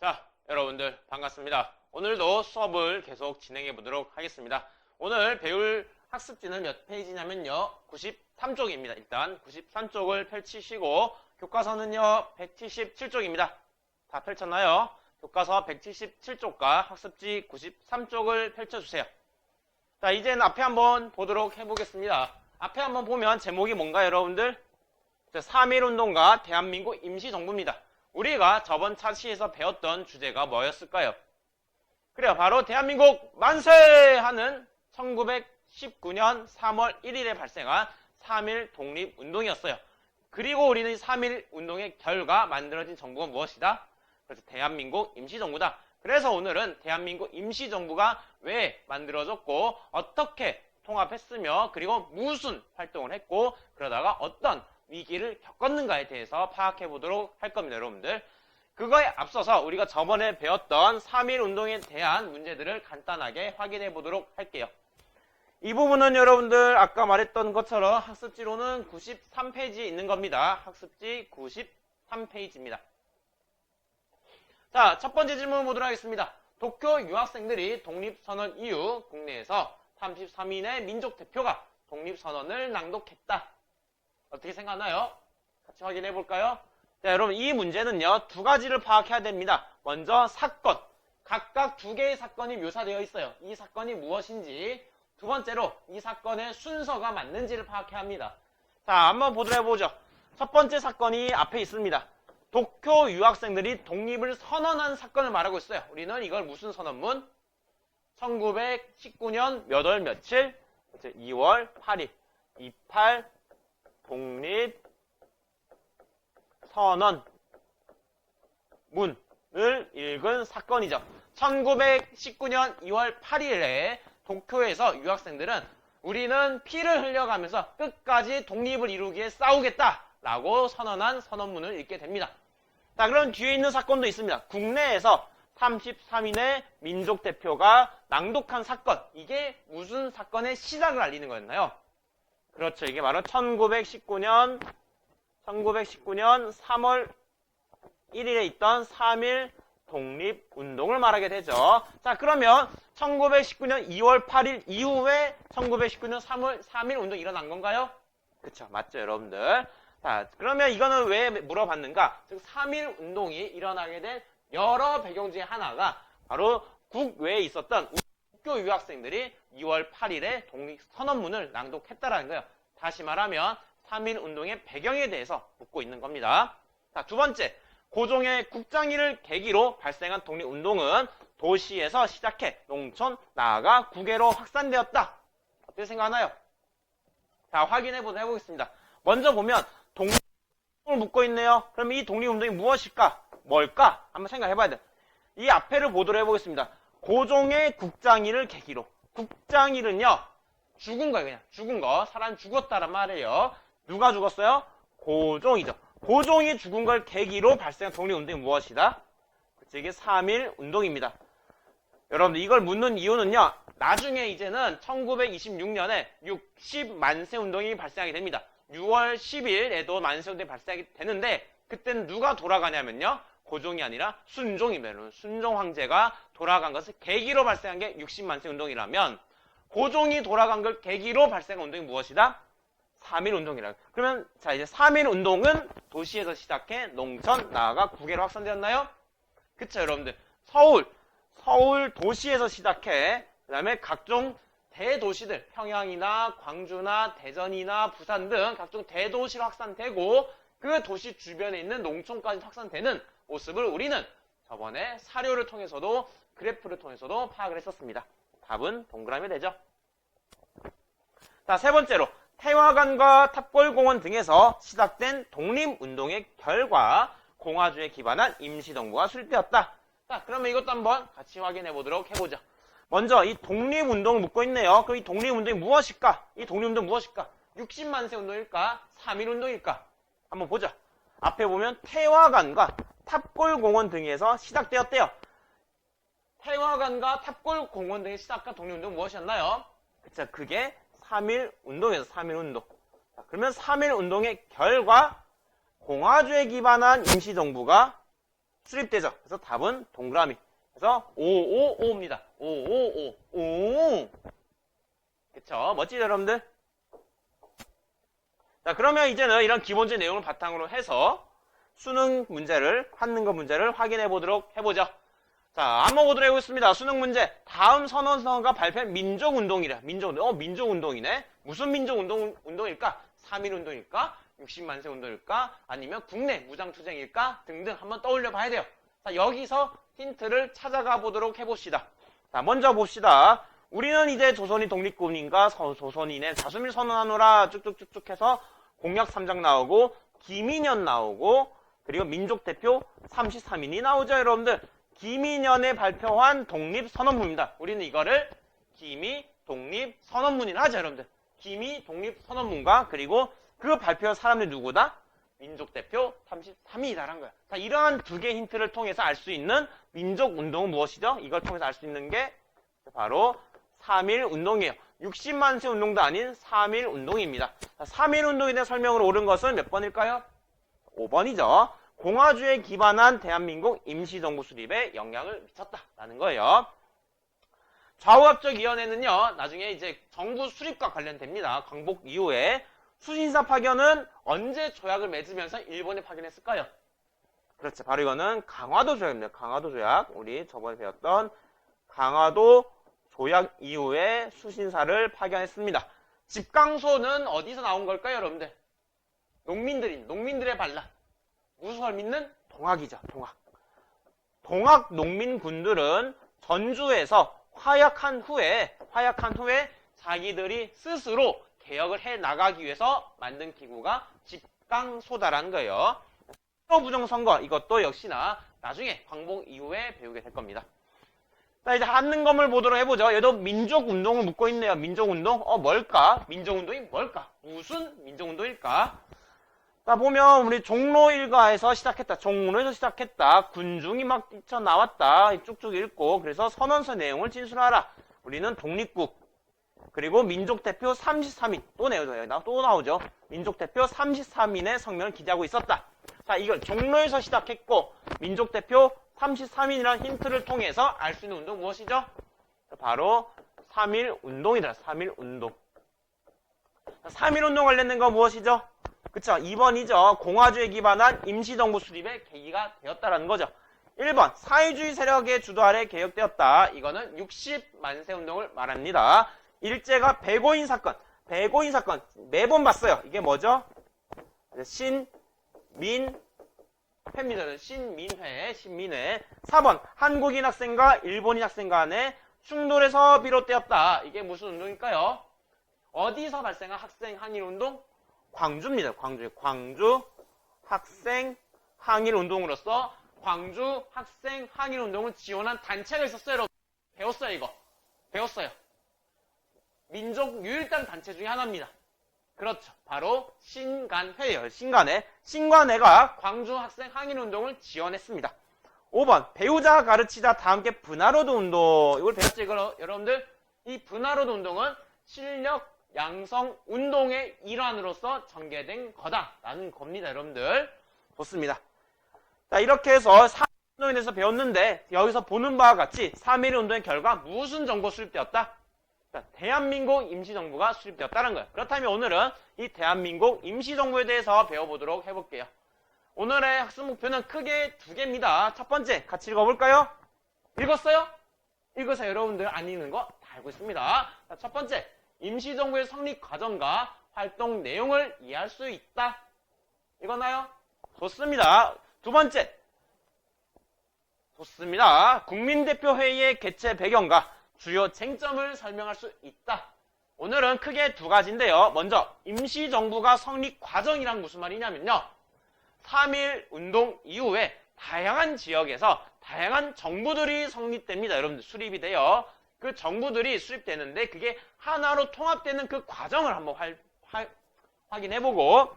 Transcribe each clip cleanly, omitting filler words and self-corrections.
자, 여러분들 반갑습니다. 오늘도 수업을 계속 진행해 보도록 하겠습니다. 오늘 배울 학습지는 몇 페이지냐면요. 93쪽입니다. 일단 93쪽을 펼치시고 교과서는요. 177쪽입니다. 다 펼쳤나요? 교과서 177쪽과 학습지 93쪽을 펼쳐주세요. 자, 이제는 앞에 한번 보도록 해보겠습니다. 앞에 한번 보면 제목이 뭔가요, 여러분들? 3.1운동과 대한민국 임시정부입니다. 우리가 저번 차시에서 배웠던 주제가 뭐였을까요? 그래요. 바로 대한민국 만세! 하는 1919년 3월 1일에 발생한 3.1 독립운동이었어요. 그리고 우리는 3.1 운동의 결과 만들어진 정부가 무엇이다? 그래서 대한민국 임시정부다. 그래서 오늘은 대한민국 임시정부가 왜 만들어졌고 어떻게 통합했으며 그리고 무슨 활동을 했고 그러다가 어떤 위기를 겪었는가에 대해서 파악해 보도록 할 겁니다, 여러분들. 그거에 앞서서 우리가 저번에 배웠던 3.1 운동에 대한 문제들을 간단하게 확인해 보도록 할게요. 이 부분은 여러분들 아까 말했던 것처럼 학습지로는 93페이지에 있는 겁니다. 학습지 93페이지입니다. 자, 첫 번째 질문 보도록 하겠습니다. 도쿄 유학생들이 독립선언 이후 국내에서 33인의 민족 대표가 독립선언을 낭독했다. 어떻게 생각나요? 같이 확인해 볼까요? 자, 여러분 이 문제는요. 두 가지를 파악해야 됩니다. 먼저 사건, 각각 두 개의 사건이 묘사되어 있어요. 이 사건이 무엇인지, 두 번째로 이 사건의 순서가 맞는지를 파악해야 합니다. 자, 한번 보도록 해보죠. 첫 번째 사건이 앞에 있습니다. 도쿄 유학생들이 독립을 선언한 사건을 말하고 있어요. 우리는 이걸 무슨 선언문? 1919년 몇 월 며칠? 2월 8일 28 독립 선언 문을 읽은 사건이죠. 1919년 2월 8일에 도쿄에서 유학생들은 우리는 피를 흘려가면서 끝까지 독립을 이루기 위해 싸우겠다라고 선언한 선언문을 읽게 됩니다. 자, 그럼 뒤에 있는 사건도 있습니다. 국내에서 33인의 민족 대표가 낭독한 사건. 이게 무슨 사건의 시작을 알리는 거였나요? 그렇죠. 이게 바로 1919년 3월 1일에 있던 3.1 독립운동을 말하게 되죠. 자, 그러면 1919년 2월 8일 이후에 1919년 3.1 운동이 일어난 건가요? 그쵸. 맞죠, 여러분들. 자, 그러면 이거는 왜 물어봤는가? 즉, 3.1 운동이 일어나게 된 여러 배경 중에 하나가 바로 국외에 있었던 도쿄 유학생들이 2월 8일에 독립선언문을 낭독했다라는 거예요. 다시 말하면 3.1 운동의 배경에 대해서 묻고 있는 겁니다. 자, 두 번째, 고종의 국장일을 계기로 발생한 독립운동은 도시에서 시작해 농촌, 나아가 국외로 확산되었다. 어떻게 생각하나요? 자, 확인해 보도록 해보겠습니다. 먼저 보면 독립운동을 묻고 있네요. 그럼 이 독립운동이 무엇일까? 뭘까? 한번 생각해 봐야 돼. 이 앞에를 보도록 해보겠습니다. 고종의 국장일을 계기로. 국장일은요, 죽은 거예요, 그냥. 죽은 거. 사람 죽었다란 말이에요. 누가 죽었어요? 고종이죠. 고종이 죽은 걸 계기로 발생한 독립운동이 무엇이다? 그치, 이게 3.1 운동입니다. 여러분들, 이걸 묻는 이유는요, 나중에 이제는 1926년에 60만세 운동이 발생하게 됩니다. 6월 10일에도 만세 운동이 발생하게 되는데, 그때는 누가 돌아가냐면요, 고종이 아니라 순종입니다. 순종 황제가 돌아간 것을 계기로 발생한 게 60만세 운동이라면 고종이 돌아간 걸 계기로 발생한 운동이 무엇이다? 3.1 운동이라. 그러면 자, 이제 3.1 운동은 도시에서 시작해 농촌, 나아가 국외로 확산되었나요? 그쵸, 여러분들. 서울 도시에서 시작해 그 다음에 각종 대도시들, 평양이나 광주나 대전이나 부산 등 각종 대도시로 확산되고 그 도시 주변에 있는 농촌까지 확산되는 모습을 우리는 저번에 사료를 통해서도 그래프를 통해서도 파악을 했었습니다. 답은 동그라미 되죠. 자, 세 번째로 태화관과 탑골공원 등에서 시작된 독립운동의 결과 공화주의에 기반한 임시정부가 수립되었다. 자, 그러면 이것도 한번 같이 확인해 보도록 해보죠. 먼저 이 독립운동을 묻고 있네요. 그럼 이 독립운동이 무엇일까? 이 독립운동 무엇일까? 60만세 운동일까? 3.1 운동일까? 한번 보죠. 앞에 보면 태화관과 탑골공원 등에서 시작되었대요. 태화관과 탑골공원 등에 시작한 독립운동은 무엇이었나요? 그쵸, 그게 3.1 운동이에요. 3.1 운동. 자, 그러면 3.1 운동의 결과 공화주의에 기반한 임시정부가 수립되죠. 그래서 답은 동그라미. 그래서 555입니다. 555. 오. 그쵸? 멋지죠, 여러분들? 자, 그러면 이제는 이런 기본적인 내용을 바탕으로 해서 수능 문제를, 한능급 문제를 확인해 보도록 해보죠. 자, 한번 보도록 해보겠습니다. 수능 문제. 다음 선언서가 발표한 민족운동이래. 민족운동. 민족운동이네. 무슨 민족운동일까? 3.1운동일까? 60만세 운동일까? 아니면 국내 무장투쟁일까? 등등 한번 떠올려 봐야 돼요. 자, 여기서 힌트를 찾아가 보도록 해봅시다. 자, 먼저 봅시다. 우리는 이제 조선인 독립군인과 조선인의 자수민을 선언하노라 쭉쭉쭉쭉 해서 공약 3장 나오고 김인현 나오고 그리고 민족대표 33인이 나오죠, 여러분들. 김인현에 발표한 독립선언문입니다. 우리는 이거를 기미 독립선언문이라 하죠, 여러분들. 기미 독립선언문과 그리고 그 발표한 사람들이 누구다? 민족대표 33인이다라는 거야. 자, 이러한 두 개의 힌트를 통해서 알 수 있는 민족운동은 무엇이죠? 이걸 통해서 알 수 있는 게 바로 3.1운동이에요. 60만세 운동도 아닌 3.1운동입니다. 3.1운동에 대한 설명으로 옳은 것은 몇 번일까요? 5번이죠. 공화주의에 기반한 대한민국 임시정부 수립에 영향을 미쳤다라는 거예요. 좌우합적위원회는요, 나중에 이제 정부 수립과 관련됩니다. 광복 이후에 수신사 파견은 언제 조약을 맺으면서 일본에 파견했을까요? 그렇죠. 바로 이거는 강화도 조약입니다. 강화도 조약. 우리 저번에 배웠던 강화도 조약 이후에 수신사를 파견했습니다. 집강소는 어디서 나온 걸까요, 여러분들? 농민들의 반란. 무엇을 믿는? 동학이죠, 동학. 동학 농민군들은 전주에서 화약한 후에 자기들이 스스로 개혁을 해 나가기 위해서 만든 기구가 집강소다라는 거예요. 부정선거, 이것도 역시나 나중에 광복 이후에 배우게 될 겁니다. 자, 이제 한능검을 보도록 해보죠. 얘도 민족운동을 묻고 있네요. 민족운동? 뭘까? 민족운동이 뭘까? 무슨 민족운동일까? 자, 보면 우리 종로 일가에서 시작했다. 종로에서 시작했다. 군중이 막 뛰쳐나왔다. 쭉쭉 읽고 그래서 선언서 내용을 진술하라. 우리는 독립국 그리고 민족대표 33인 또 나오죠. 민족대표 33인의 성명을 기재하고 있었다. 자, 이걸 종로에서 시작했고 민족대표 33인이라는 힌트를 통해서 알 수 있는 운동 무엇이죠? 바로 3.1운동이다. 3.1운동. 3.1운동 관련된 건 무엇이죠? 그쵸? 2번이죠. 공화주의에 기반한 임시정부 수립의 계기가 되었다라는 거죠. 1번, 사회주의 세력의 주도 아래 개혁되었다. 이거는 60만세 운동을 말합니다. 일제가 배고인 사건 매번 봤어요. 이게 뭐죠? 신민회입니다. 신민회. 4번, 한국인 학생과 일본인 학생 간의 충돌에서 비롯되었다. 이게 무슨 운동일까요? 어디서 발생한 학생 항일 운동? 광주입니다. 광주 학생 항일 운동으로서 광주 학생 항일 운동을 지원한 단체가 있었어요, 여러분. 배웠어요, 이거. 배웠어요. 민족 유일단 단체 중에 하나입니다. 그렇죠. 바로 신간회예요. 신간회가 광주 학생 항일 운동을 지원했습니다. 5번, 배우자 가르치자 다 함께 분화로드 운동. 이걸 배웠죠, 이거 여러분들? 이 분화로드 운동은 실력 양성 운동의 일환으로서 전개된 거다라는 겁니다, 여러분들. 좋습니다. 자, 이렇게 해서 3.1운동에 대해서 배웠는데 여기서 보는 바와 같이 3.1 운동의 결과 무슨 정부 수립되었다? 자, 대한민국 임시정부가 수립되었다는 거예요. 그렇다면 오늘은 이 대한민국 임시정부에 대해서 배워보도록 해볼게요. 오늘의 학습 목표는 크게 두 개입니다. 첫 번째, 같이 읽어볼까요? 읽었어요? 읽으세요. 여러분들 안 읽는 거 다 알고 있습니다. 자, 첫 번째, 임시정부의 성립 과정과 활동 내용을 이해할 수 있다. 읽었나요? 좋습니다. 두 번째, 좋습니다. 국민대표회의의 개최 배경과 주요 쟁점을 설명할 수 있다. 오늘은 크게 두 가지인데요. 먼저 임시정부가 성립 과정이란 무슨 말이냐면요. 3.1 운동 이후에 다양한 지역에서 다양한 정부들이 성립됩니다. 여러분들 수립이 돼요. 그 정부들이 수립되는데 그게 하나로 통합되는 그 과정을 한번 확인해보고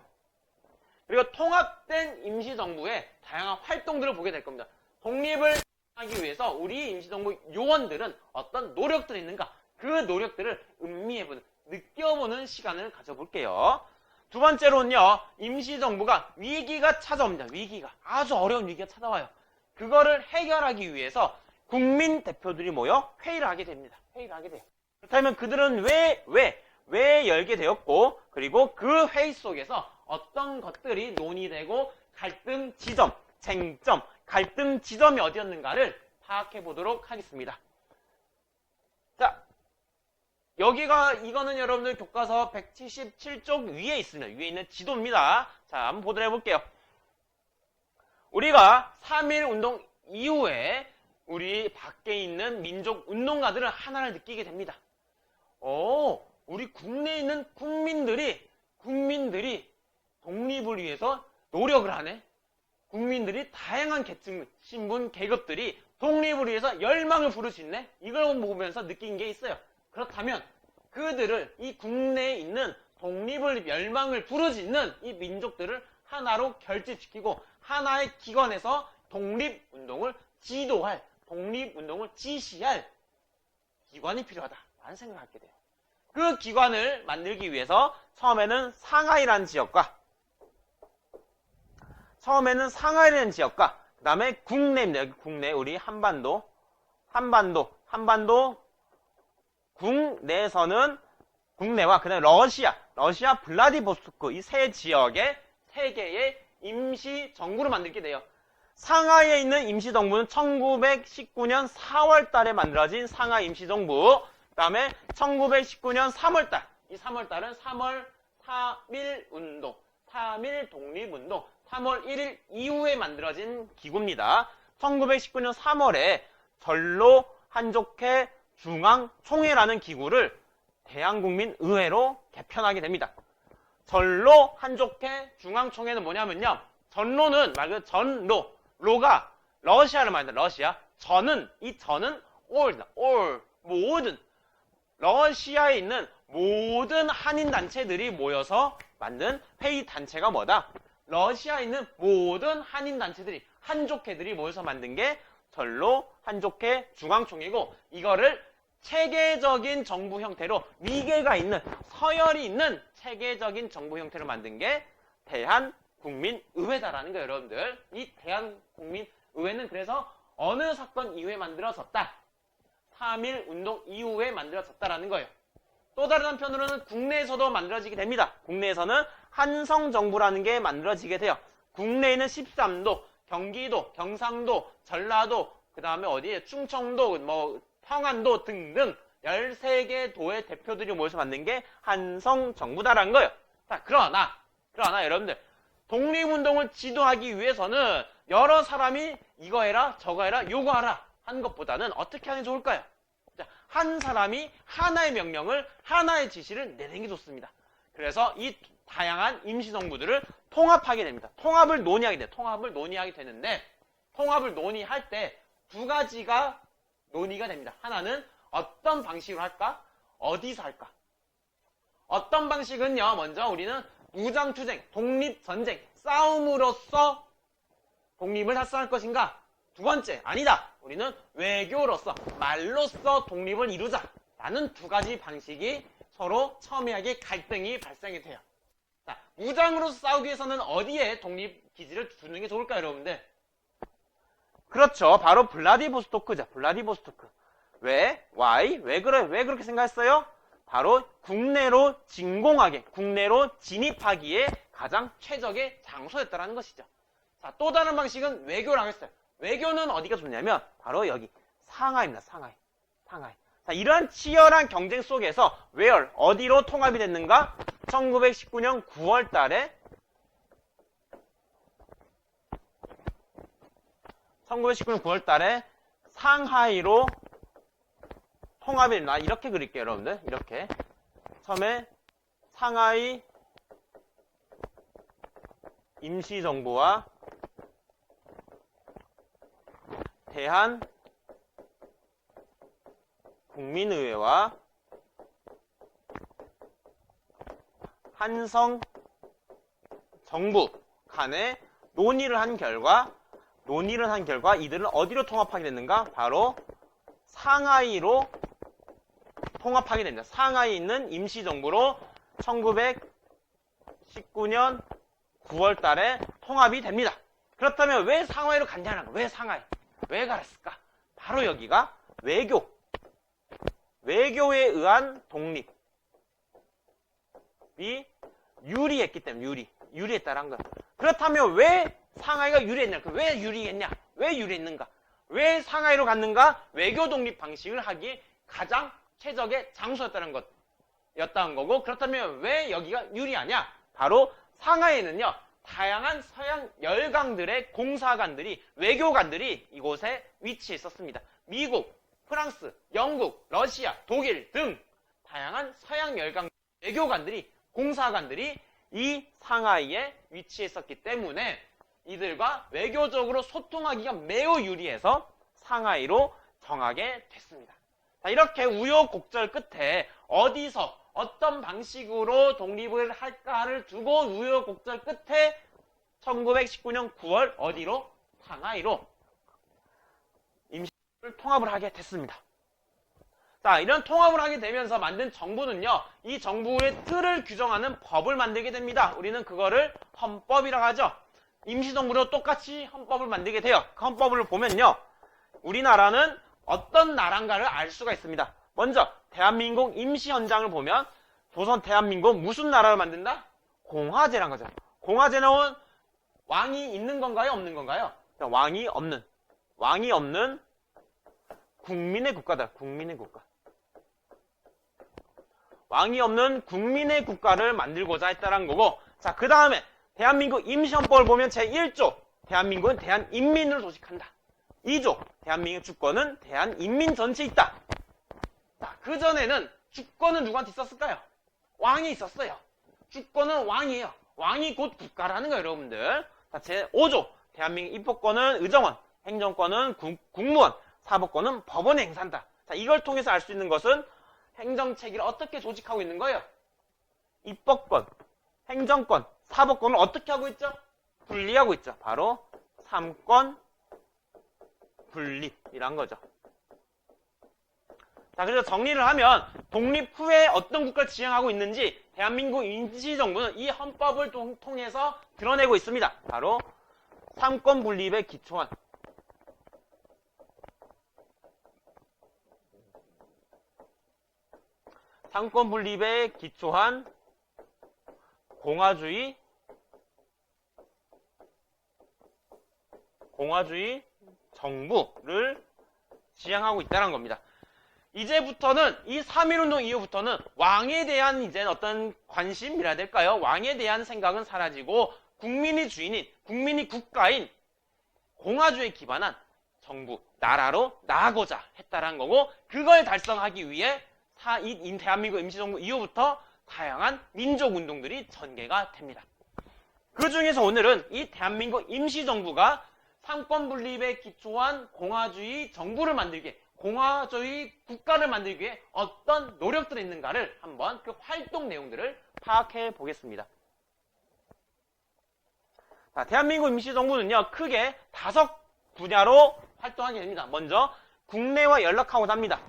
그리고 통합된 임시정부의 다양한 활동들을 보게 될 겁니다. 독립을 하기 위해서 우리 임시정부 요원들은 어떤 노력들이 있는가 그 노력들을 음미해보는 느껴보는 시간을 가져볼게요. 두 번째로는요. 임시정부가 위기가 찾아옵니다. 위기가 아주 어려운 위기가 찾아와요. 그거를 해결하기 위해서 국민 대표들이 모여 회의를 하게 됩니다. 회의를 하게 돼요. 그렇다면 그들은 왜 열게 되었고, 그리고 그 회의 속에서 어떤 것들이 논의되고 갈등 지점, 쟁점, 갈등 지점이 어디였는가를 파악해 보도록 하겠습니다. 자, 이거는 여러분들 교과서 177쪽 위에 있습니다. 위에 있는 지도입니다. 자, 한번 보도록 해볼게요. 우리가 3.1 운동 이후에 우리 밖에 있는 민족 운동가들은 하나를 느끼게 됩니다. 우리 국내에 있는 국민들이 독립을 위해서 노력을 하네. 국민들이 다양한 계층, 신분, 계급들이 독립을 위해서 열망을 부르짖네. 이걸 보면서 느낀 게 있어요. 그렇다면 그들을 이 국내에 있는 독립을 열망을 부르짖는 이 민족들을 하나로 결집시키고 하나의 기관에서 독립운동을 지도할, 독립운동을 지시할 기관이 필요하다라는 생각을 하게 돼요. 그 기관을 만들기 위해서 처음에는 상하이라는 지역과 그 다음에 국내입니다. 여기 국내, 우리 한반도 국내에서는 국내와 그 다음에 러시아 블라디보스토크 이 세 지역의 세 개의 임시정부를 만들게 돼요. 상하이에 있는 임시정부는 1919년 4월 달에 만들어진 상하이 임시정부, 그 다음에 1919년 3월 달, 이 3월 달은 3월 3.1 운동, 3.1 독립운동, 3월 1일 이후에 만들어진 기구입니다. 1919년 3월에 전로 한족회 중앙총회라는 기구를 대한국민의회로 개편하게 됩니다. 전로 한족회 중앙총회는 뭐냐면요. 전로는 말 그대로 전로, 로가 러시아를 말합니다. 러시아. 전은 all, 모든 러시아에 있는 모든 한인 단체들이 모여서 만든 회의 단체가 뭐다? 러시아에 있는 모든 한인 단체들이, 한족회들이 모여서 만든 게 전로 한족회 중앙총회고, 이거를 체계적인 정부 형태로, 위계가 있는, 서열이 있는 체계적인 정부 형태로 만든 게 대한국민의회다라는 거예요, 여러분들. 이 대한국민의회는 그래서 어느 사건 이후에 만들어졌다? 3.1 운동 이후에 만들어졌다라는 거예요. 또 다른 한편으로는 국내에서도 만들어지게 됩니다. 국내에서는 한성정부라는 게 만들어지게 돼요. 국내에는 13도, 경기도, 경상도, 전라도, 그 다음에 어디에 충청도, 평안도 등등 13개 도의 대표들이 모여서 만든 게 한성정부다라는 거예요. 자, 그러나 여러분들, 독립운동을 지도하기 위해서는 여러 사람이 이거 해라, 저거 해라, 요거 하라 하는 것보다는 어떻게 하는 게 좋을까요? 자, 한 사람이 하나의 명령을, 하나의 지시를 내는 게 좋습니다. 그래서 이 다양한 임시정부들을 통합하게 됩니다. 통합을 논의하게 되는데, 통합을 논의할 때 두 가지가 논의가 됩니다. 하나는 어떤 방식으로 할까? 어디서 할까? 어떤 방식은요, 먼저 우리는 무장투쟁, 독립전쟁, 싸움으로써 독립을 달성할 것인가? 두 번째, 아니다. 우리는 외교로서, 말로써 독립을 이루자. 라는 두 가지 방식이 서로 첨예하게 갈등이 발생이 돼요. 자, 무장으로서 싸우기 위해서는 어디에 독립기지를 두는 게 좋을까요, 여러분들? 그렇죠. 바로 블라디보스토크죠. 블라디보스토크. 왜? Why? 왜 그렇게 생각했어요? 바로 국내로 진입하기에 가장 최적의 장소였다라는 것이죠. 자, 또 다른 방식은 외교라고 했어요. 외교는 어디가 좋냐면 바로 여기 상하이입니다. 상하이. 자, 이러한 치열한 경쟁 속에서 어디로 통합이 됐는가? 1919년 9월 달에 상하이로 통합이 됩니다. 이렇게 그릴게요, 여러분들. 이렇게. 처음에 상하이 임시정부와 대한국민의회와 한성정부 간에 논의를 한 결과 이들은 어디로 통합하게 됐는가? 바로 상하이로 통합하게 됩니다. 상하이에 있는 임시정부로 1919년 9월 달에 통합이 됩니다. 그렇다면 왜 상하이로 갔냐는 거야. 왜 상하이? 왜 갔을까? 바로 여기가 외교에 의한 독립이 유리했기 때문에 유리했다라는 거야. 그렇다면 왜 상하이가 유리했냐? 왜 유리했냐? 왜 유리했는가? 왜 상하이로 갔는가? 외교 독립 방식을 하기에 가장 최적의 장소였다는 것였다는 거고, 그렇다면 왜 여기가 유리하냐? 바로 상하이는요, 다양한 서양 열강들의 공사관들이, 외교관들이 이곳에 위치해 있었습니다. 미국, 프랑스, 영국, 러시아, 독일 등 다양한 서양 열강 외교관들이, 공사관들이 이 상하이에 위치해 있었기 때문에 이들과 외교적으로 소통하기가 매우 유리해서 상하이로 정하게 됐습니다. 자, 이렇게 우여곡절 끝에 어디서 어떤 방식으로 독립을 할까를 두고 우여곡절 끝에 1919년 9월 어디로? 상하이로 임시를 통합을 하게 됐습니다. 자, 이런 통합을 하게 되면서 만든 정부는요, 이 정부의 틀을 규정하는 법을 만들게 됩니다. 우리는 그거를 헌법이라고 하죠. 임시정부로 똑같이 헌법을 만들게 돼요. 그 헌법을 보면요, 우리나라는 어떤 나라인가를 알 수가 있습니다. 먼저 대한민국 임시헌장을 보면 조선 대한민국 무슨 나라를 만든다? 공화제란 거죠. 공화제는 왕이 있는 건가요? 없는 건가요? 왕이 없는 국민의 국가다. 국민의 국가. 왕이 없는 국민의 국가를 만들고자 했다는 거고, 자, 그 다음에 대한민국 임시헌법을 보면 제1조, 대한민국은 대한인민을 조직한다. 2조, 대한민국 주권은 대한인민 전체에 있다. 자, 그전에는 주권은 누구한테 있었을까요? 왕이 있었어요. 주권은 왕이에요. 왕이 곧 국가라는 거예요, 여러분들. 자, 제5조, 대한민국 입법권은 의정원, 행정권은 국무원, 사법권은 법원에 행사한다. 자, 이걸 통해서 알 수 있는 것은 행정체계를 어떻게 조직하고 있는 거예요? 입법권, 행정권, 사법권을 어떻게 하고 있죠? 분리하고 있죠. 바로 삼권 분립이란 거죠. 자, 그래서 정리를 하면 독립 후에 어떤 국가를 지향하고 있는지 대한민국 임시정부는 이 헌법을 통해서 드러내고 있습니다. 바로 삼권 분립에 기초한 공화주의 정부를 지향하고 있다는 겁니다. 이제부터는 이 3.1운동 이후부터는 왕에 대한 이제 어떤 관심이라 해야 될까요? 왕에 대한 생각은 사라지고 국민이 주인인, 국민이 국가인 공화주의에 기반한 정부, 나라로 나아가고자 했다라는 거고, 그걸 달성하기 위해 대한민국 임시정부 이후부터 다양한 민족운동들이 전개가 됩니다. 그 중에서 오늘은 이 대한민국 임시정부가 삼권분립에 기초한 공화주의 정부를 만들기 위해, 공화주의 국가를 만들기 위해 어떤 노력들이 있는가를 한번 그 활동 내용들을 파악해 보겠습니다. 자, 대한민국 임시정부는요, 크게 5 분야로 활동하게 됩니다. 먼저 국내와 연락하고자 합니다.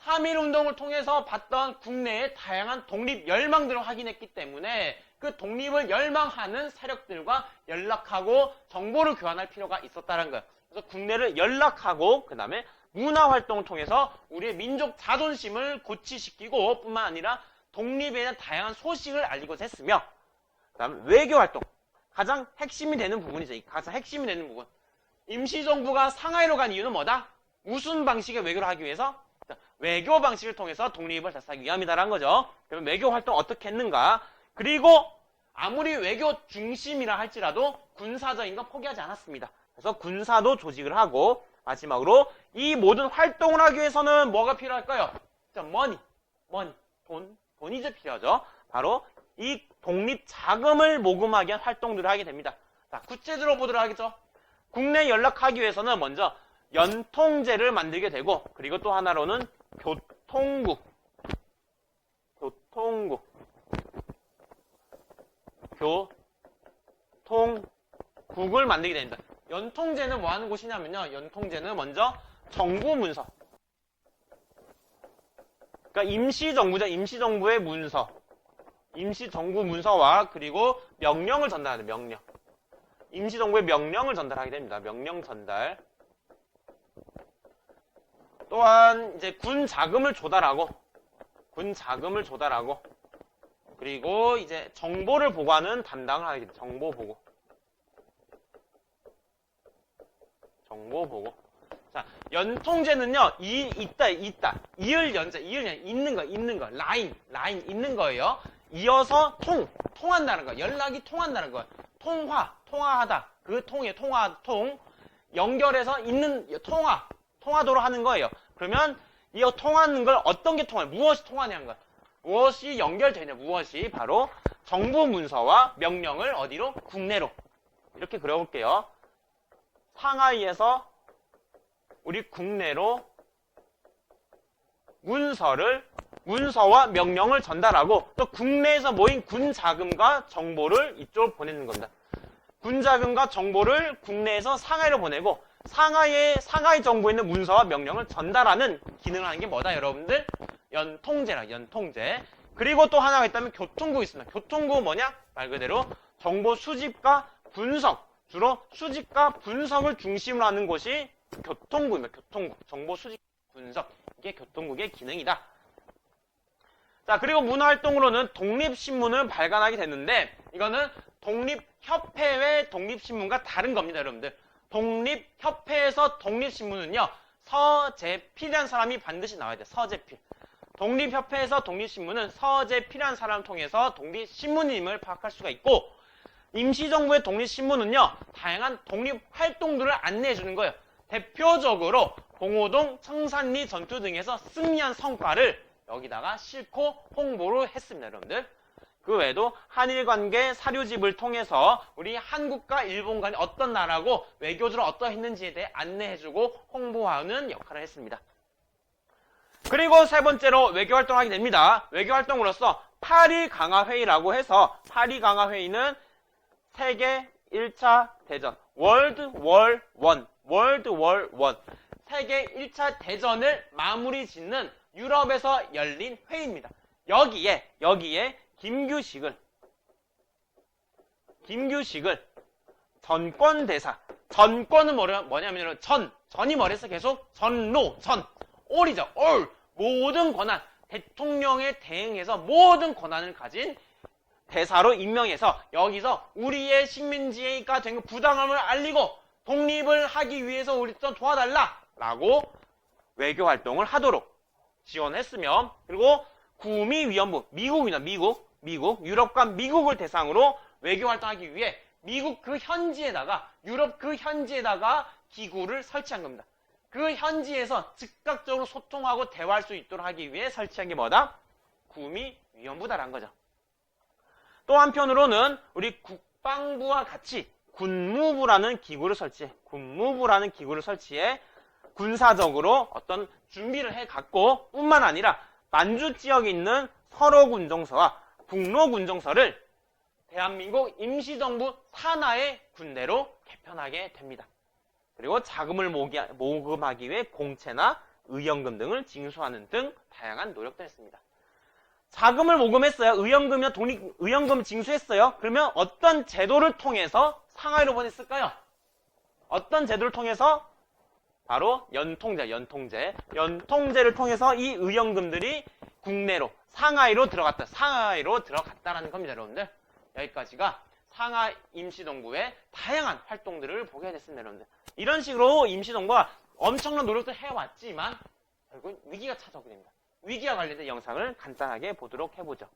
3.1운동을 통해서 봤던 국내의 다양한 독립 열망들을 확인했기 때문에 그 독립을 열망하는 세력들과 연락하고 정보를 교환할 필요가 있었다는 거예요. 그래서 국내를 연락하고 그 다음에 문화활동을 통해서 우리의 민족 자존심을 고취시키고 뿐만 아니라 독립에 대한 다양한 소식을 알리고자 했으며, 그 다음에 외교활동, 가장 핵심이 되는 부분이죠. 가장 핵심이 되는 부분. 임시정부가 상하이로 간 이유는 뭐다? 무슨 방식의 외교를 하기 위해서? 외교 방식을 통해서 독립을 달성하기 위함이다라는 거죠. 그러면 외교 활동 어떻게 했는가? 그리고 아무리 외교 중심이라 할지라도 군사적인 건 포기하지 않았습니다. 그래서 군사도 조직을 하고, 마지막으로 이 모든 활동을 하기 위해서는 뭐가 필요할까요? 돈이 이제 필요하죠. 바로 이 독립 자금을 모금하기 위한 활동들을 하게 됩니다. 자, 구체적으로 보도록 하겠죠. 국내 연락하기 위해서는 먼저 연통제를 만들게 되고, 그리고 또 하나로는 교통국을 만들게 됩니다. 연통제는 뭐 하는 곳이냐면요, 연통제는 먼저 정부 문서, 그러니까 임시정부죠. 임시정부의 문서, 임시정부 문서와 그리고 명령을 전달하는 명령, 임시정부에 명령을 전달하게 됩니다. 명령 전달. 또한 이제 군 자금을 조달하고 그리고 이제 정보를 보고하는 담당을 하게 됩니다. 정보 보고. 자, 연통제는요, 있다. 이을 연자, 있는 거, 라인, 있는 거예요. 이어서 통한다는 거, 연락이 통한다는 거. 통화하다. 그 통이에요. 연결해서 통하도록 하는 거예요. 그러면 이 통하는 걸 어떤 게 통해요? 무엇이 통하냐는 거예요. 무엇이 연결되냐, 무엇이 바로 정부 문서와 명령을 어디로? 국내로. 이렇게 그려볼게요. 상하이에서 우리 국내로 문서와 명령을 전달하고 또 국내에서 모인 군 자금과 정보를 이쪽으로 보내는 겁니다. 군 자금과 정보를 국내에서 상하이로 보내고 상하이 정부에 있는 문서와 명령을 전달하는 기능을 하는 게 뭐다, 여러분들? 연통제. 그리고 또 하나가 있다면 교통국이 있습니다. 교통국은 뭐냐? 말 그대로 정보 수집과 분석, 주로 수집과 분석을 중심으로 하는 곳이 교통국입니다. 정보 수집, 분석. 이게 교통국의 기능이다. 자, 그리고 문화활동으로는 독립신문을 발간하게 됐는데 이거는 독립협회의 독립신문과 다른 겁니다, 여러분들. 독립협회에서 독립신문은요, 서재필이라는 사람이 반드시 나와야 돼요. 서재필. 독립협회에서 독립신문은 서재필이라는 사람을 통해서 독립신문임을 파악할 수가 있고, 임시정부의 독립신문은요, 다양한 독립활동들을 안내해주는 거예요. 대표적으로 봉오동, 청산리 전투 등에서 승리한 성과를 여기다가 싣고 홍보를 했습니다, 여러분들. 그 외에도 한일관계 사료집을 통해서 우리 한국과 일본 간이 어떤 나라고 외교적으로 어떠했는지에 대해 안내해주고 홍보하는 역할을 했습니다. 그리고 세 번째로 외교활동을 하게 됩니다. 외교활동으로서 파리강화회의라고 해서, 파리강화회의는 세계 1차 대전, 월드월 1, 세계 1차 대전을 마무리 짓는 유럽에서 열린 회의입니다. 여기에 김규식을 전권대사, 전권은 뭐냐면 전이 머리에서 계속 올이죠. 모든 권한, 대통령에 대응해서 모든 권한을 가진 대사로 임명해서 여기서 우리의 식민지가 된 부당함을 알리고 독립을 하기 위해서 우리 좀 도와달라라고 외교활동을 하도록 지원했으며, 그리고 구미위원부, 미국입니다. 미국, 유럽과 미국을 대상으로 외교활동하기 위해 미국 그 현지에다가, 유럽 그 현지에다가 기구를 설치한 겁니다. 그 현지에서 즉각적으로 소통하고 대화할 수 있도록 하기 위해 설치한 게 뭐다? 구미위원부다라는 거죠. 또 한편으로는 우리 국방부와 같이 군무부라는 기구를 설치해 군사적으로 어떤 준비를 해갔고, 뿐만 아니라 만주 지역에 있는 서로군정서와 북로군정서를 대한민국 임시정부 산하의 군대로 개편하게 됩니다. 그리고 자금을 모금하기 위해 공채나 의연금 등을 징수하는 등 다양한 노력도 했습니다. 자금을 모금했어요. 의연금 징수했어요. 그러면 어떤 제도를 통해서 상하이로 보냈을까요? 어떤 제도를 통해서? 바로 연통제를 통해서 이 의연금들이 국내로 상하이로 들어갔다라는 겁니다, 여러분들. 여기까지가 상하이 임시정부의 다양한 활동들을 보게 됐습니다, 여러분들. 이런 식으로 임시정부가 엄청난 노력도 해왔지만 결국 위기가 찾아오게 됩니다. 위기와 관련된 영상을 간단하게 보도록 해보죠.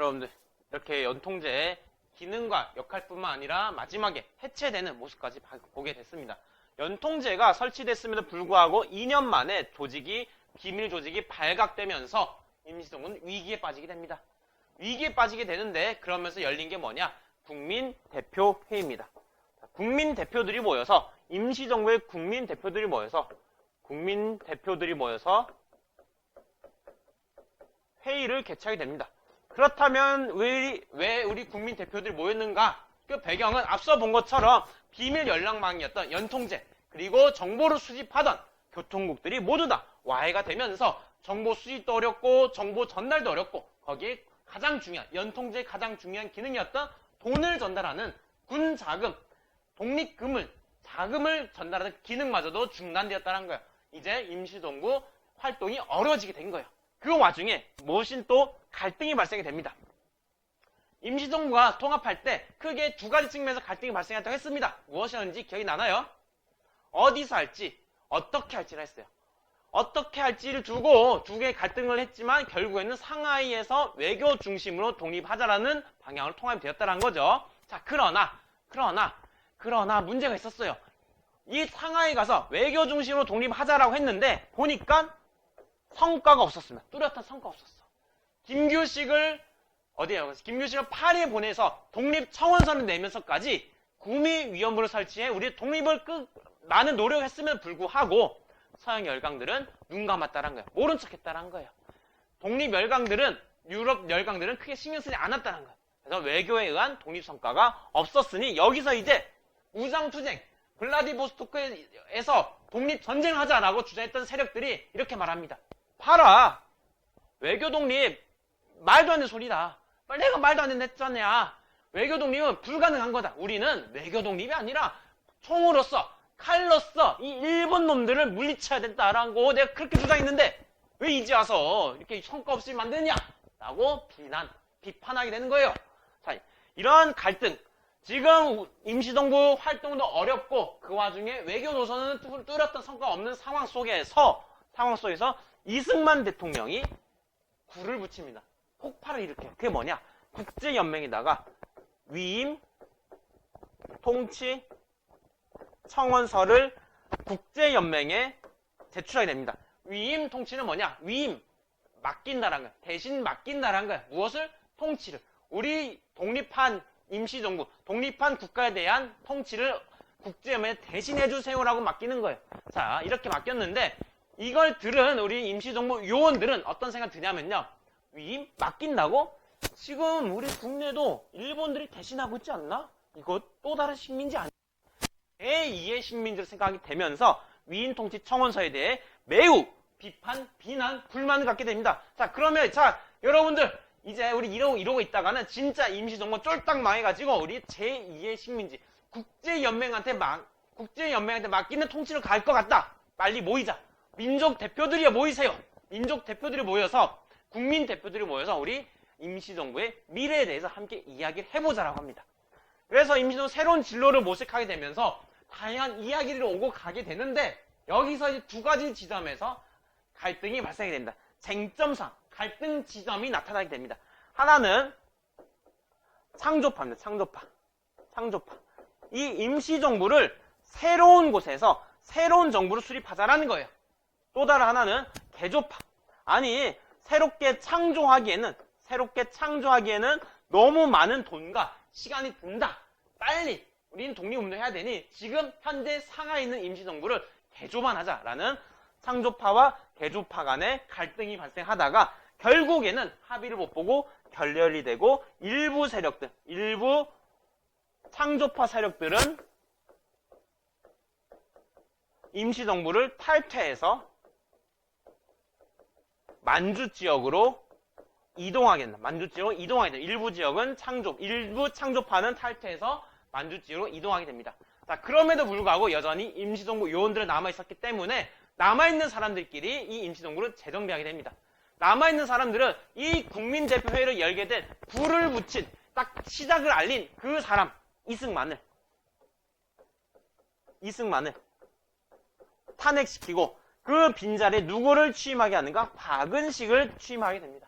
여러분들 이렇게 연통제의 기능과 역할뿐만 아니라 마지막에 해체되는 모습까지 보게 됐습니다. 연통제가 설치됐음에도 불구하고 2년 만에 비밀 조직이 발각되면서 임시정부는 위기에 빠지게 됩니다. 위기에 빠지게 되는데 그러면서 열린 게 뭐냐? 국민대표회의입니다. 국민대표들이 모여서 임시정부의 국민대표들이 모여서 회의를 개최하게 됩니다. 그렇다면 왜 우리 국민대표들이 모였는가? 그 배경은 앞서 본 것처럼 비밀 연락망이었던 연통제 그리고 정보를 수집하던 교통국들이 모두 다 와해가 되면서 정보 수집도 어렵고 정보 전달도 어렵고 거기에 가장 중요한 연통제의 가장 중요한 기능이었던 돈을 전달하는 군 자금, 독립금을 자금을 전달하는 기능마저도 중단되었다는 거예요. 이제 임시정부 활동이 어려워지게 된 거예요. 그 와중에 무엇인 또 갈등이 발생이 됩니다. 임시정부가 통합할 때 크게 두 가지 측면에서 갈등이 발생했다고 했습니다. 무엇이었는지 기억이 나나요? 어디서 할지, 어떻게 할지를 했어요. 어떻게 할지를 두고 두 개의 갈등을 했지만 결국에는 상하이에서 외교 중심으로 독립하자라는 방향으로 통합이 되었다는 거죠. 자, 그러나 문제가 있었어요. 이 상하이 가서 외교 중심으로 독립하자라고 했는데 보니까 성과가 없었습니다. 뚜렷한 성과가 없었어. 김규식을 파리에 보내서 독립청원서를 내면서까지 구미위원부를 설치해 우리 독립을 많은 노력을 했음에도 불구하고 서양 열강들은 눈 감았다는 거예요. 모른 척 했다는 거예요. 유럽 열강들은 크게 신경 쓰지 않았다는 거예요. 그래서 외교에 의한 독립 성과가 없었으니 여기서 이제 우장투쟁, 블라디보스토크에서 독립 전쟁을 하자라고 주장했던 세력들이 이렇게 말합니다. 봐라, 외교 독립 말도 안 되는 소리다. 내가 말도 안 된다 했잖냐. 외교 독립은 불가능한 거다. 우리는 외교 독립이 아니라 총으로서 칼로서 이 일본 놈들을 물리쳐야 된다라고 내가 그렇게 주장했는데 왜 이제 와서 이렇게 성과 없이 만드느냐? 라고 비판하게 되는 거예요. 자, 이러한 갈등, 지금 임시정부 활동도 어렵고 그 와중에 외교 노선은 뚜렷한 성과가 없는 상황 속에서 이승만 대통령이 불을 붙입니다. 폭발을 일으켜요. 그게 뭐냐? 국제연맹에다가 위임, 통치, 청원서를 국제연맹에 제출하게 됩니다. 위임, 통치는 뭐냐? 위임, 맡긴다라는 거야. 대신 맡긴다라는 거야. 무엇을? 통치를. 우리 독립한 임시정부, 독립한 국가에 대한 통치를 국제연맹에 대신해주세요라고 맡기는 거예요. 자, 이렇게 맡겼는데 이걸 들은 우리 임시정부 요원들은 어떤 생각 드냐면요. 위임? 맡긴다고? 지금 우리 국내도 일본들이 대신하고 있지 않나? 이거 또 다른 식민지 아니야? 제2의 식민지로 생각이 되면서 위임 통치 청원서에 대해 매우 비난, 불만을 갖게 됩니다. 자, 그러면 여러분들 이제 우리 이러고 있다가는 진짜 임시정부 쫄딱 망해가지고 우리 제2의 식민지 국제연맹한테 맡기는 통치를 갈 것 같다. 빨리 모이자. 민족 대표들이 모이세요. 민족 대표들이 모여서 국민 대표들이 모여서 우리 임시정부의 미래에 대해서 함께 이야기를 해보자라고 합니다. 그래서 임시정부 새로운 진로를 모색하게 되면서 다양한 이야기를 오고 가게 되는데 여기서 이제 두 가지 지점에서 갈등이 발생이 됩니다. 쟁점상 갈등 지점이 나타나게 됩니다. 하나는 창조파입니다. 창조파. 이 임시정부를 새로운 곳에서 새로운 정부를 수립하자라는 거예요. 또 다른 하나는 개조파. 아니, 새롭게 창조하기에는 너무 많은 돈과 시간이 든다. 빨리 우리는 독립운동 해야 되니 지금 현재 상하에 있는 임시정부를 개조만 하자라는 창조파와 개조파 간의 갈등이 발생하다가 결국에는 합의를 못 보고 결렬이 되고 일부 창조파 세력들은 임시정부를 탈퇴해서 만주 지역으로 이동하게 된다. 일부 지역은 일부 창조파는 탈퇴해서 만주 지역으로 이동하게 됩니다. 자, 그럼에도 불구하고 여전히 임시정부 요원들은 남아있었기 때문에 남아있는 사람들끼리 이 임시정부를 재정비하게 됩니다. 남아있는 사람들은 이 국민대표회의를 열게 된 불을 붙인 딱 시작을 알린 그 사람 이승만을 탄핵시키고 그 빈자리에 누구를 취임하게 하는가? 박은식을 취임하게 됩니다.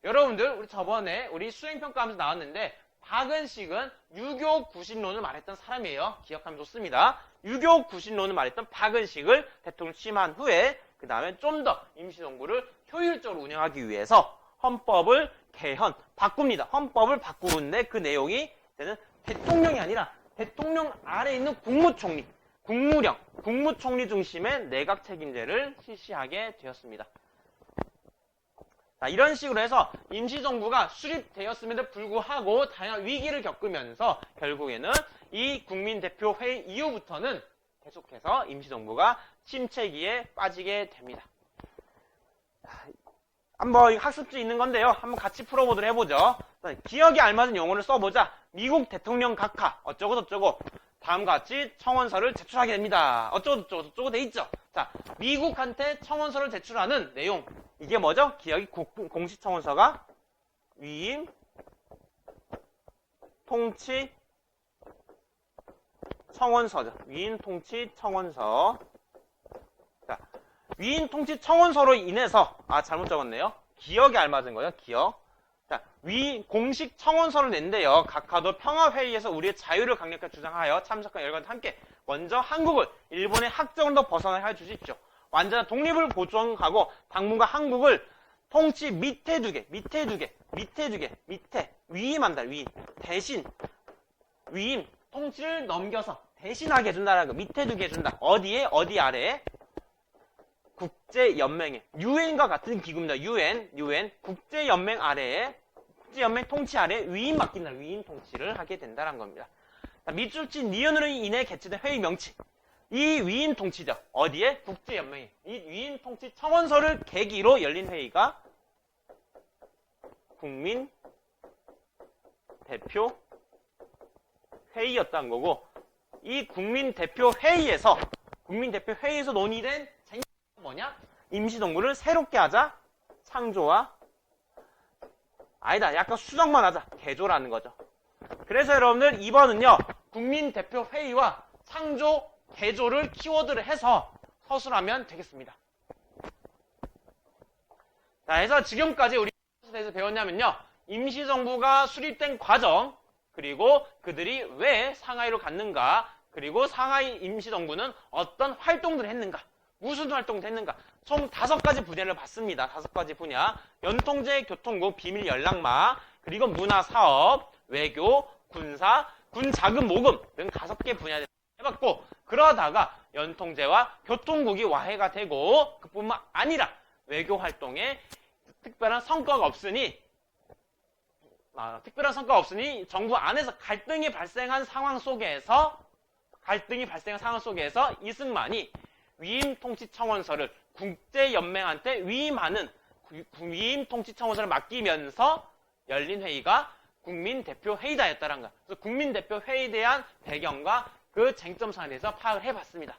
여러분들 우리 저번에 우리 수행평가하면서 나왔는데 박은식은 유교 구신론을 말했던 사람이에요. 기억하면 좋습니다. 유교 구신론을 말했던 박은식을 대통령 취임한 후에 그 다음에 좀 더 임시정부를 효율적으로 운영하기 위해서 헌법을 개헌, 바꿉니다. 헌법을 바꾸는데 그 내용이 이제는 대통령이 아니라 대통령 아래에 있는 국무총리, 국무령, 국무총리 중심의 내각 책임제를 실시하게 되었습니다. 자, 이런 식으로 해서 임시정부가 수립되었음에도 불구하고 다양한 위기를 겪으면서 결국에는 이 국민대표회의 이후부터는 계속해서 임시정부가 침체기에 빠지게 됩니다. 한번 학습지 있는 건데요. 한번 같이 풀어보도록 해보죠. 기억에 알맞은 용어를 써보자. 미국 대통령 각하 어쩌고 저쩌고 다음과 같이 청원서를 제출하게 됩니다. 어쩌고 저쩌고 돼 있죠. 자, 미국한테 청원서를 제출하는 내용. 이게 뭐죠? 기억이 공식 청원서가 위임, 통치, 청원서죠. 위임, 통치, 청원서. 자, 위임, 통치, 청원서로 인해서 잘못 적었네요. 기억에 알맞은 거예요. 기억. 자, 공식 청원서를 낸대요. 각하도 평화회의에서 우리의 자유를 강력하게 주장하여 참석한 열관과 함께 먼저 한국을 일본의 학정으로 벗어나게 해 주십시오. 완전한 독립을 보존하고 당분간 한국을 통치 밑에 두게, 위임한다, 위임. 대신, 위임, 통치를 넘겨서 대신하게 해준다는 거. 밑에 두게 해준다. 어디에? 어디 아래에? 국제연맹에. 유엔과 같은 기구입니다. 유엔. 국제연맹 아래에, 국제연맹 통치 아래에 위임 맡긴다. 위임 통치를 하게 된다는 겁니다. 밑줄치 니은으로 인해 개최된 회의 명칭. 이 위임 통치죠. 어디에? 국제연맹에. 이 위임 통치 청원서를 계기로 열린 회의가 국민 대표 회의였다는 거고, 이 국민 대표 회의에서 논의된 쟁점은 뭐냐? 임시정부를 새롭게 하자, 창조와 아니다. 약간 수정만 하자, 개조라는 거죠. 그래서 여러분들 2번은요. 국민 대표 회의와 창조 개조를 키워드를 해서 서술하면 되겠습니다. 자, 해서 지금까지 우리 대해서 배웠냐면요. 임시정부가 수립된 과정, 그리고 그들이 왜 상하이로 갔는가, 그리고 상하이 임시정부는 어떤 활동들을 했는가, 무슨 활동을 했는가, 총 5가지 분야를 봤습니다. 5가지 분야. 연통제, 교통국, 비밀 연락망, 그리고 문화사업, 외교, 군사, 군자금 모금 등 5개 분야를 해봤고, 그러다가 연통제와 교통국이 와해가 되고, 그뿐만 아니라 외교 활동에 특별한 성과가 없으니 정부 안에서 갈등이 발생한 상황 속에서 이승만이 위임 통치 청원서를 국제연맹한테 위임 통치 청원서를 맡기면서 열린 회의가 국민대표회의다였다는 거야. 그래서 국민대표회의에 대한 배경과 그 쟁점사항에 대해서 파악을 해봤습니다.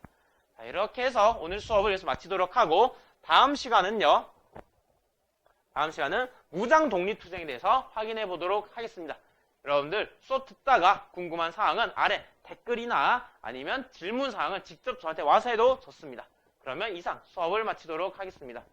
자, 이렇게 해서 오늘 수업을 여기서 마치도록 하고, 다음 시간은 무장독립투쟁에 대해서 확인해 보도록 하겠습니다. 여러분들 수업 듣다가 궁금한 사항은 아래 댓글이나 아니면 질문 사항은 직접 저한테 와서 해도 좋습니다. 그러면 이상 수업을 마치도록 하겠습니다.